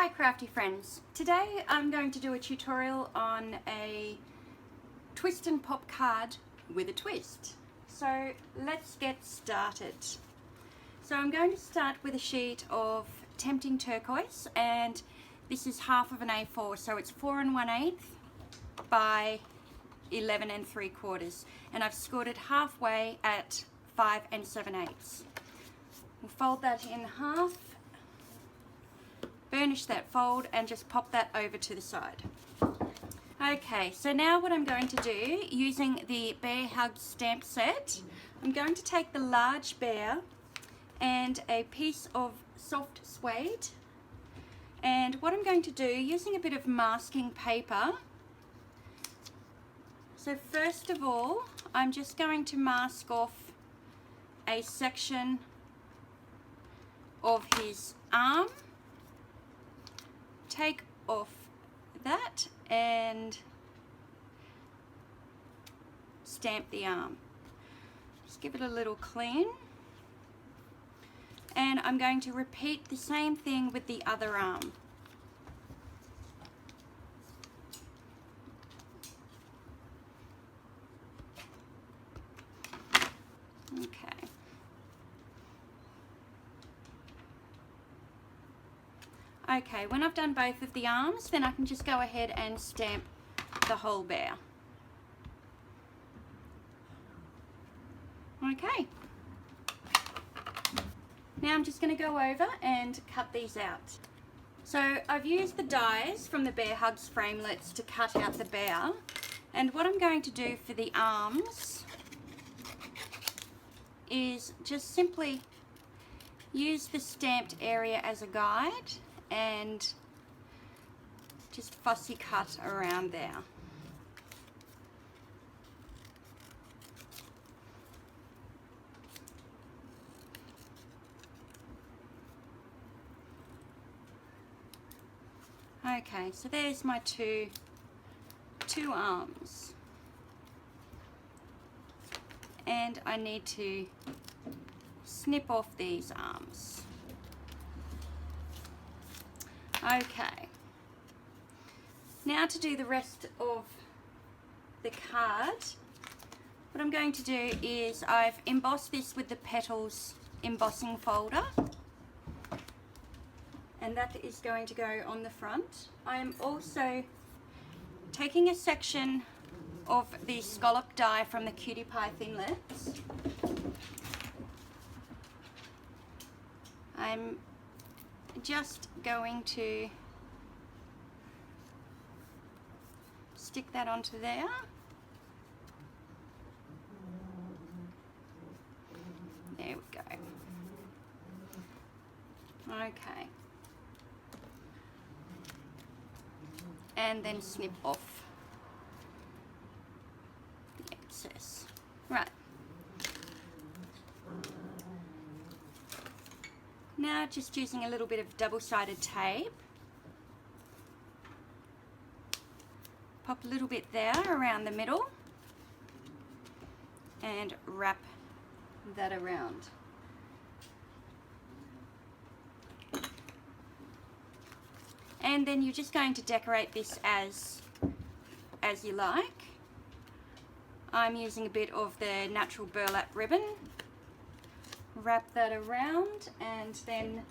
Hi crafty friends. Today I'm going to do a tutorial on a twist and pop card with a twist. So let's get started. So I'm going to start with a sheet of Tempting Turquoise, and this is half of an A4, so it's 4 1/8 by 11 3/4, and I've scored it halfway at 5 7/8. We'll fold that in half, burnish that fold, and just pop that over to the side. Okay, so now what I'm going to do, using the Bear Hugs stamp set, I'm going to take the large bear and a piece of soft suede, and what I'm going to do, using a bit of masking paper, so first of all I'm just going to mask off a section of his arm, take off that and stamp the arm. Just give it a little clean, and I'm going to repeat the same thing with the other arm. Okay, when I've done both of the arms, then I can just go ahead and stamp the whole bear. Okay. Now I'm just going to go over and cut these out. So I've used the dies from the Bear Hugs framelits to cut out the bear, and what I'm going to do for the arms is just simply use the stamped area as a guide and just fussy cut around there. Okay, so there's my two arms, and I need to snip off these arms. Okay, now to do the rest of the card, what I'm going to do is I've embossed this with the Petals embossing folder, and that is going to go on the front. I am also taking a section of the scallop die from the Cutie Pie Thinlits. I'm just going to stick that onto there. There we go. Okay. And then snip off the excess. Right. Now just using a little bit of double-sided tape, pop a little bit there around the middle and wrap that around. And then you're just going to decorate this as you like. I'm using a bit of the natural burlap ribbon. Wrap that around, and then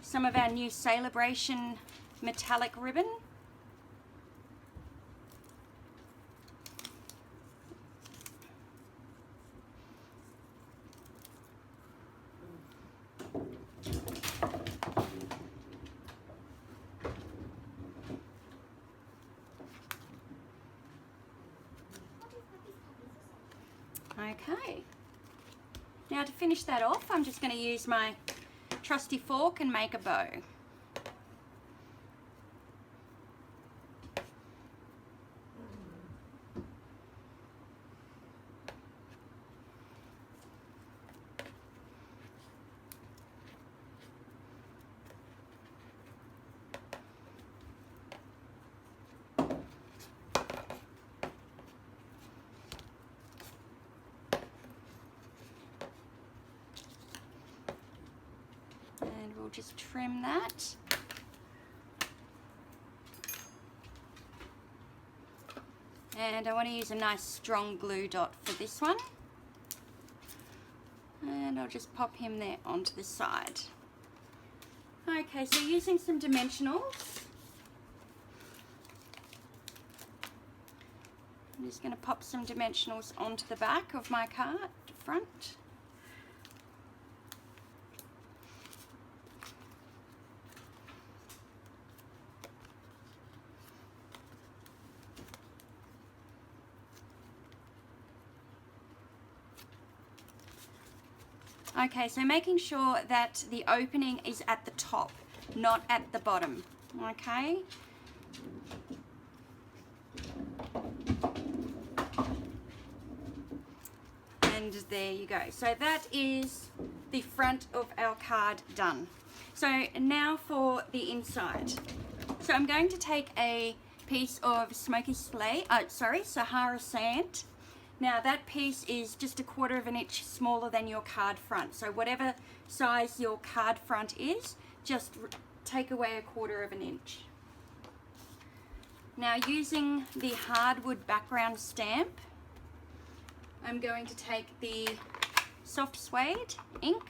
some of our new Celebration metallic ribbon. Okay. Now to finish that off, I'm just going to use my trusty fork and make a bow. We'll just trim that. And I want to use a nice strong glue dot for this one. And I'll just pop him there onto the side. Okay, so using some dimensionals, I'm just going to pop some dimensionals onto the back of my card, front. Okay, so making sure that the opening is at the top, not at the bottom, okay? And there you go. So that is the front of our card done. So now for the inside. So I'm going to take a piece of Sahara sand. Now that piece is just 1/4 of an inch smaller than your card front. So whatever size your card front is, just take away 1/4 of an inch. Now using the hardwood background stamp, I'm going to take the soft suede ink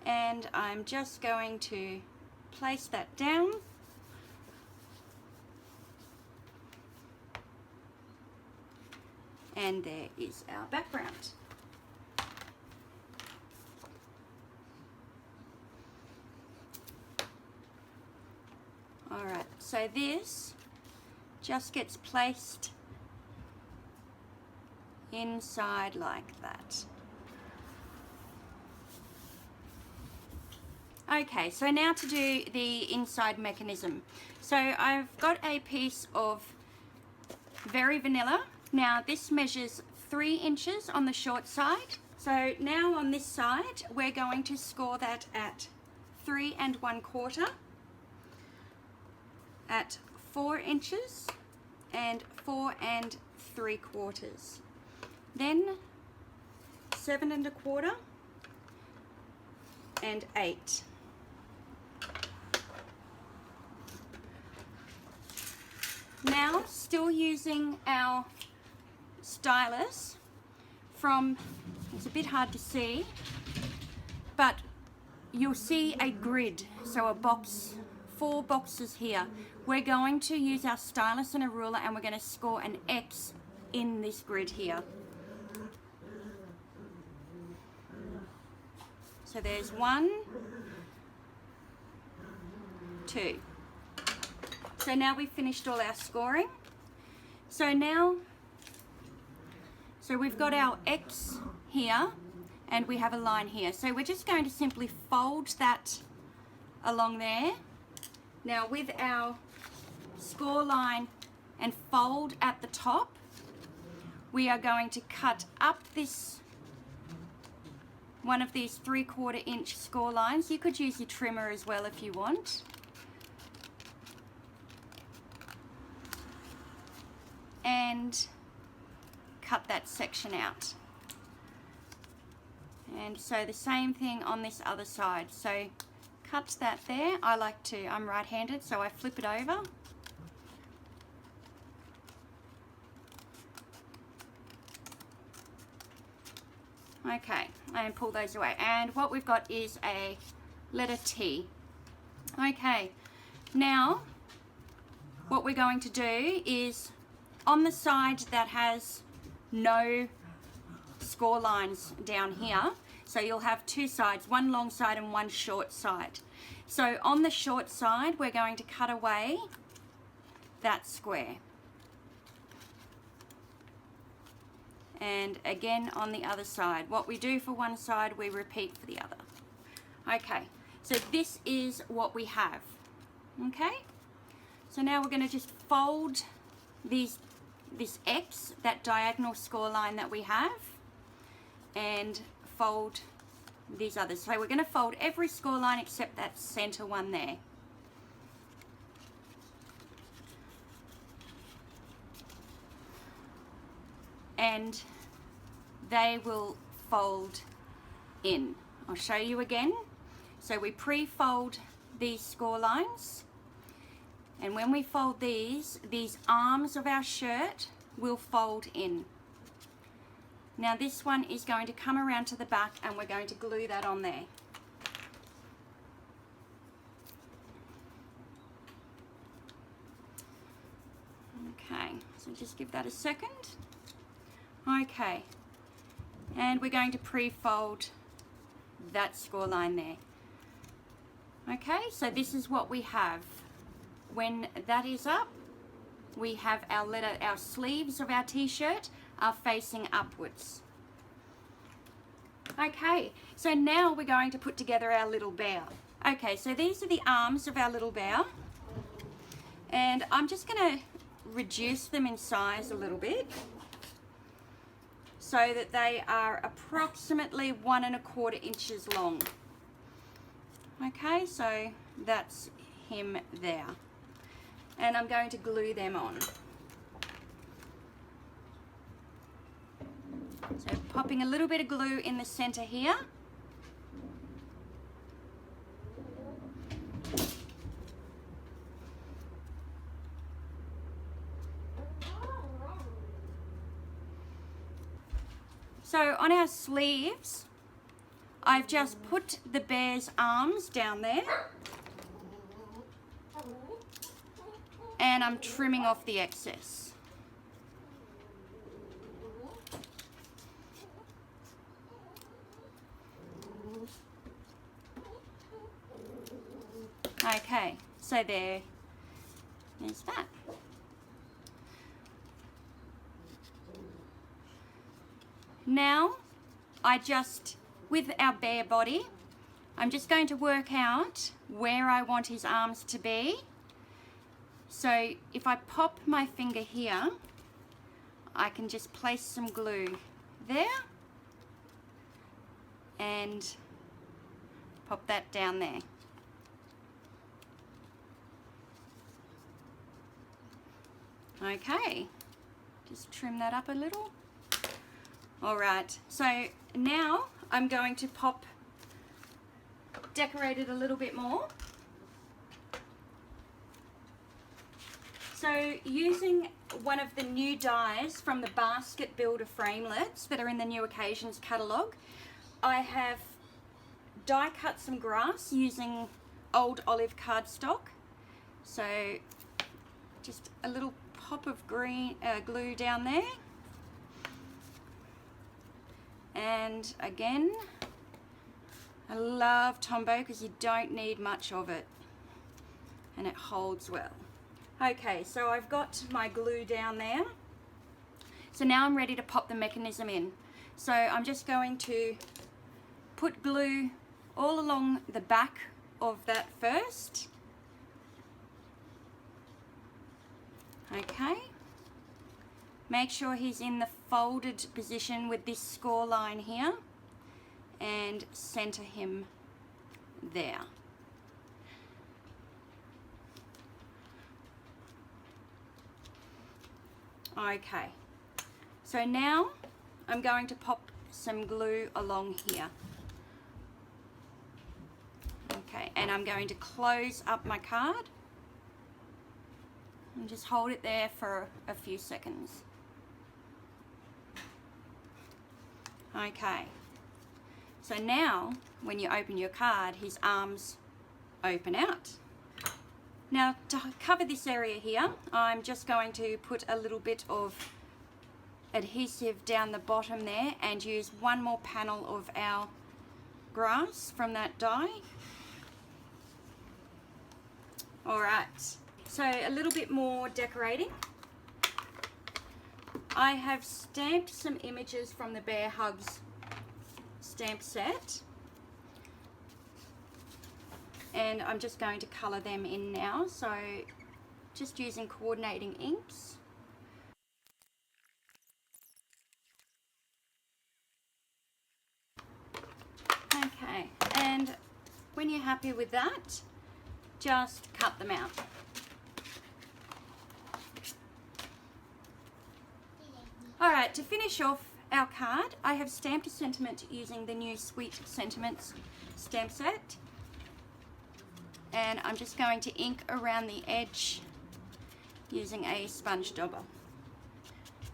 and I'm just going to place that down. And there is our background. Alright, so this just gets placed inside like that. Okay, so now to do the inside mechanism. So I've got a piece of Very Vanilla. Now this measures 3 inches on the short side. So now on this side, we're going to score that at 3 1/4, at 4 inches, and 4 3/4. Then 7 1/4 and 8. Now, still using our stylus from, it's a bit hard to see, but you'll see a grid, so a box, 4 boxes here. We're going to use our stylus and a ruler and we're going to score an X in this grid here. So there's 1, 2. So now we've finished all our scoring. So now, so we've got our X here and we have a line here. So we're just going to simply fold that along there. Now with our score line and fold at the top, we are going to cut up this one of these 3/4 inch score lines. You could use your trimmer as well if you want. And cut that section out. And so the same thing on this other side. So cut that there. I'm right-handed, so I flip it over. Okay, and pull those away. And what we've got is a letter T. Okay, now what we're going to do is on the side that has no score lines down here, so you'll have 2 sides, one long side and one short side. So on the short side, we're going to cut away that square. And again on the other side. What we do for one side, we repeat for the other. Okay, so this is what we have. Okay, so now we're going to just fold this X, that diagonal score line that we have, and fold these others. So we're going to fold every score line except that center one there. And they will fold in. I'll show you again. So we pre-fold these score lines, and when we fold these arms of our shirt will fold in. Now this one is going to come around to the back, and we're going to glue that on there. Okay, so just give that a second. Okay, and we're going to pre-fold that score line there. Okay, so this is what we have. When that is up, we have our sleeves of our t-shirt are facing upwards. Okay, so now we're going to put together our little bear. Okay, so these are the arms of our little bear, and I'm just going to reduce them in size a little bit so that they are approximately 1 1/4 inches long. Okay, so that's him there, and I'm going to glue them on. So popping a little bit of glue in the center here. So on our sleeves, I've just put the bear's arms down there, and I'm trimming off the excess. Okay, so there's that. Now, with our bear body, I'm just going to work out where I want his arms to be. So if I pop my finger here, I can just place some glue there and pop that down there. Okay, just trim that up a little. All right, so now I'm going to decorate it a little bit more. So using one of the new dies from the Basket Builder framelits that are in the New Occasions catalogue, I have die cut some grass using old olive cardstock. So just a little pop of green glue down there. And again, I love Tombow because you don't need much of it and it holds well. Okay, so I've got my glue down there. So now I'm ready to pop the mechanism in. So I'm just going to put glue all along the back of that first. Okay. Make sure he's in the folded position with this score line here, and center him there. Okay, so now I'm going to pop some glue along here. Okay, and I'm going to close up my card and just hold it there for a few seconds. Okay, so now when you open your card, his arms open out. Now to cover this area here, I'm just going to put a little bit of adhesive down the bottom there and use one more panel of our grass from that die. Alright, so a little bit more decorating. I have stamped some images from the Bear Hugs stamp set, and I'm just going to colour them in now, so just using coordinating inks. Okay, and when you're happy with that, just cut them out. Alright, to finish off our card, I have stamped a sentiment using the new Sweet Sentiments stamp set. and I'm just going to ink around the edge using a sponge dauber.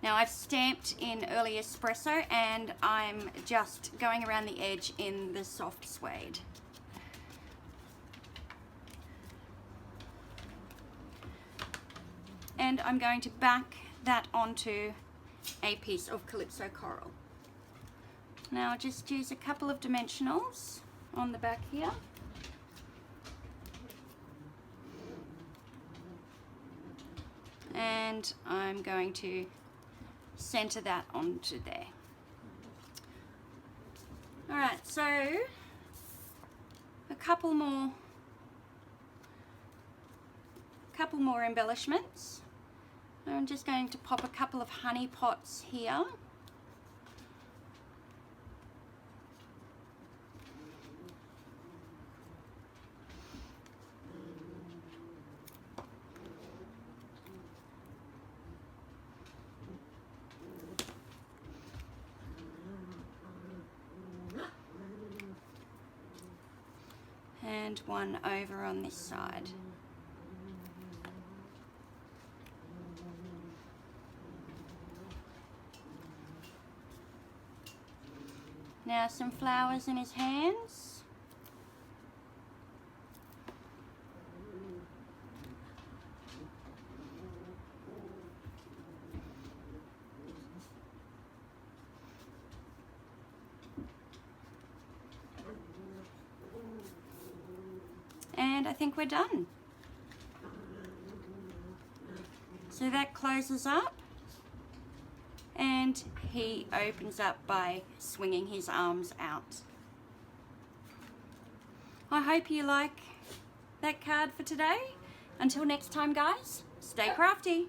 Now I've stamped in early espresso and I'm just going around the edge in the soft suede. And I'm going to back that onto a piece of Calypso coral. Now I'll just use a couple of dimensionals on the back here. And I'm going to center that onto there. Alright, so a couple more embellishments. I'm just going to pop a couple of honey pots here. And one over on this side. Now some flowers in his hands. And I think we're done. So that closes up and he opens up by swinging his arms out. I hope you like that card for today. Until next time guys, stay crafty.